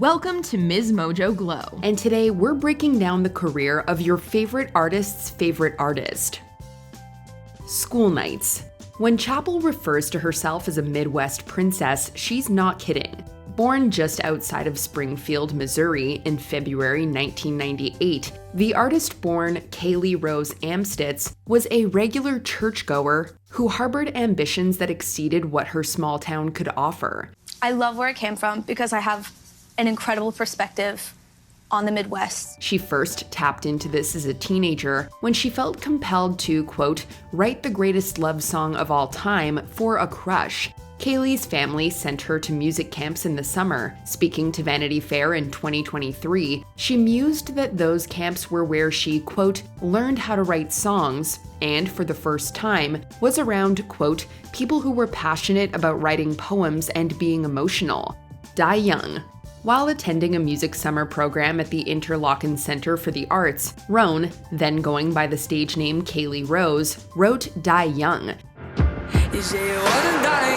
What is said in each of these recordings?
Welcome to MsMojo Glow. And today we're breaking down the career of your favorite artist's favorite artist. School nights. When Chappell refers to herself as a Midwest princess, she's not kidding. Born just outside of Springfield, Missouri in February 1998, the artist-born Kaylee Rose Amstutz was a regular churchgoer who harbored ambitions that exceeded what her small town could offer. I love where it came from because I have an incredible perspective on the Midwest. She first tapped into this as a teenager when she felt compelled to, quote, write the greatest love song of all time for a crush. Kaylee's family sent her to music camps in the summer. Speaking to Vanity Fair in 2023, she mused that those camps were where she, quote, learned how to write songs, and for the first time, was around, quote, people who were passionate about writing poems and being emotional. Die young. While attending a music summer program at the Interlochen Center for the Arts, Roan, then going by the stage name Kaylee Rose, wrote Die Young. You say you wanna die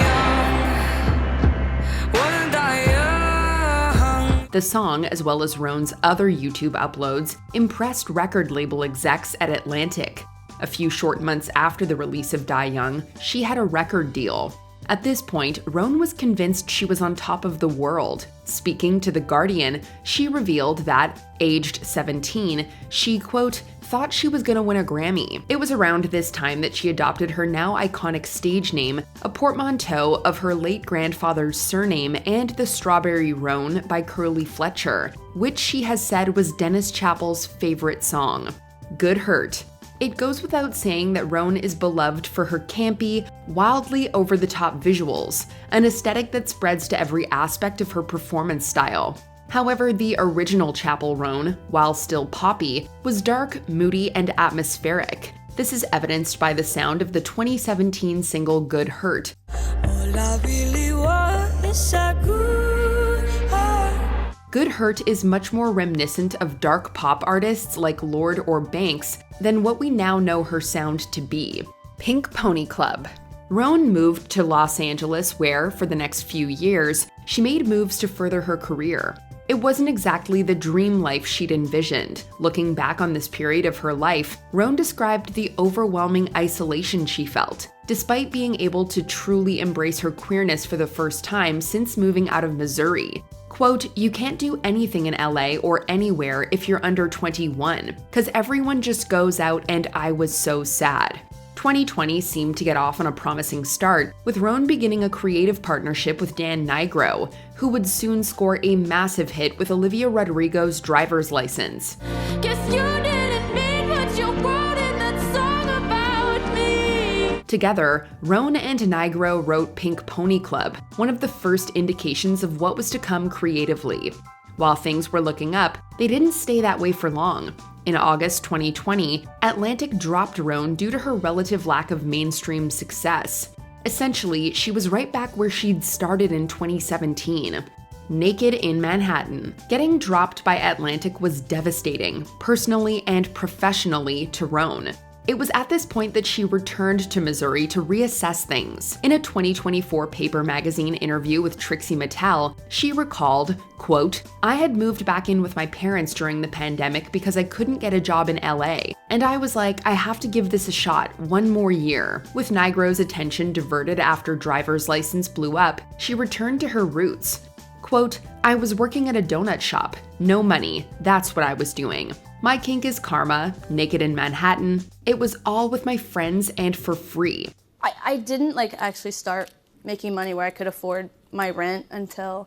young. The song, as well as Roan's other YouTube uploads, impressed record label execs at Atlantic. A few short months after the release of Die Young, she had a record deal. At this point, Roan was convinced she was on top of the world. Speaking to The Guardian, she revealed that, aged 17, she, quote, thought she was gonna win a Grammy. It was around this time that she adopted her now iconic stage name, a portmanteau of her late grandfather's surname and the Strawberry Roan by Curly Fletcher, which she has said was Dennis Chappell's favorite song. Good Hurt. It goes without saying that Roan is beloved for her campy, wildly over-the-top visuals, an aesthetic that spreads to every aspect of her performance style. However, the original Chappell Roan, while still poppy, was dark, moody, and atmospheric. This is evidenced by the sound of the 2017 single Good Hurt. All I really want is a good heart. Good Hurt is much more reminiscent of dark pop artists like Lorde or Banks than what we now know her sound to be. Pink Pony Club. Roan moved to Los Angeles where, for the next few years, she made moves to further her career. It wasn't exactly the dream life she'd envisioned. Looking back on this period of her life, Roan described the overwhelming isolation she felt, despite being able to truly embrace her queerness for the first time since moving out of Missouri. Quote, you can't do anything in LA or anywhere if you're under 21, cause everyone just goes out and I was so sad. 2020 seemed to get off on a promising start, with Roan beginning a creative partnership with Dan Nigro, who would soon score a massive hit with Olivia Rodrigo's Driver's License. Guess you didn't mean what you wrote in that song about me. Together, Roan and Nigro wrote Pink Pony Club, one of the first indications of what was to come creatively. While things were looking up, they didn't stay that way for long. In August 2020, Atlantic dropped Roan due to her relative lack of mainstream success. Essentially, she was right back where she'd started in 2017. Naked in Manhattan. Getting dropped by Atlantic was devastating, personally and professionally, to Roan. It was at this point that she returned to Missouri to reassess things. In a 2024 Paper Magazine interview with Trixie Mattel, she recalled, quote, I had moved back in with my parents during the pandemic because I couldn't get a job in LA. And I was like, I have to give this a shot, one more year. With Nigro's attention diverted after Driver's License blew up, she returned to her roots. Quote, I was working at a donut shop. No money. That's what I was doing. My kink is karma, naked in Manhattan. It was all with my friends and for free. I didn't actually start making money where I could afford my rent until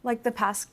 the past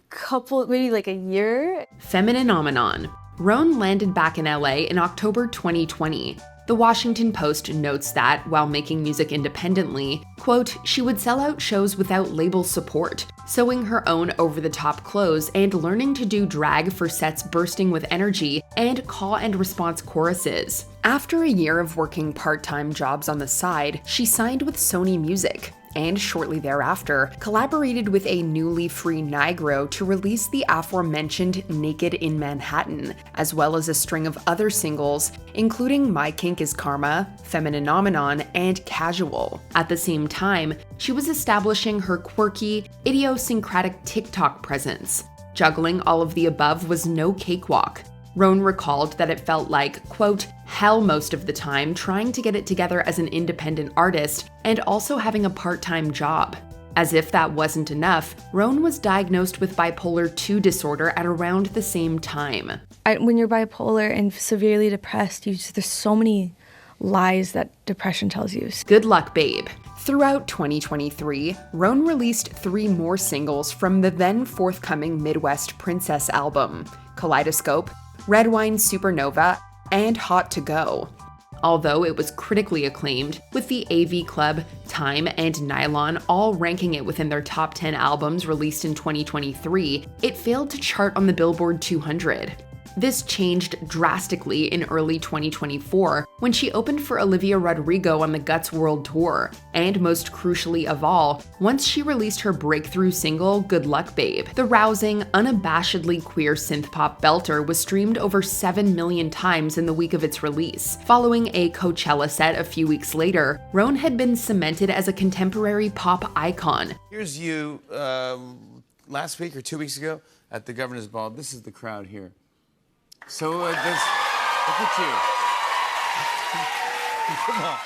couple, maybe a year. Feminine Omenon. Roan landed back in LA in October 2020. The Washington Post notes that, while making music independently, quote, she would sell out shows without label support, sewing her own over-the-top clothes and learning to do drag for sets bursting with energy and call and response choruses. After a year of working part-time jobs on the side, she signed with Sony Music. and shortly thereafter, collaborated with a newly free Nigro to release the aforementioned Naked in Manhattan, as well as a string of other singles, including My Kink is Karma, Femininomenon, and Casual. At the same time, she was establishing her quirky, idiosyncratic TikTok presence. Juggling all of the above was no cakewalk. Roan recalled that it felt like, quote, hell most of the time trying to get it together as an independent artist and also having a part-time job. As if that wasn't enough, Roan was diagnosed with bipolar II disorder at around the same time. When you're bipolar and severely depressed, there's so many lies that depression tells you. Good luck, babe. Throughout 2023, Roan released 3 more singles from the then forthcoming Midwest Princess album, Kaleidoscope, Red Wine Supernova, and Hot to Go. Although it was critically acclaimed, with the AV Club, Time, and Nylon all ranking it within their top 10 albums released in 2023, it failed to chart on the Billboard 200. This changed drastically in early 2024 when she opened for Olivia Rodrigo on the Guts World Tour, and most crucially of all, once she released her breakthrough single, Good Luck Babe. The rousing, unabashedly queer synth-pop belter was streamed over 7 million times in the week of its release. Following a Coachella set a few weeks later, Roan had been cemented as a contemporary pop icon. Here's you last week or 2 weeks ago at the Governor's Ball. This is the crowd here. So look at you. Come on.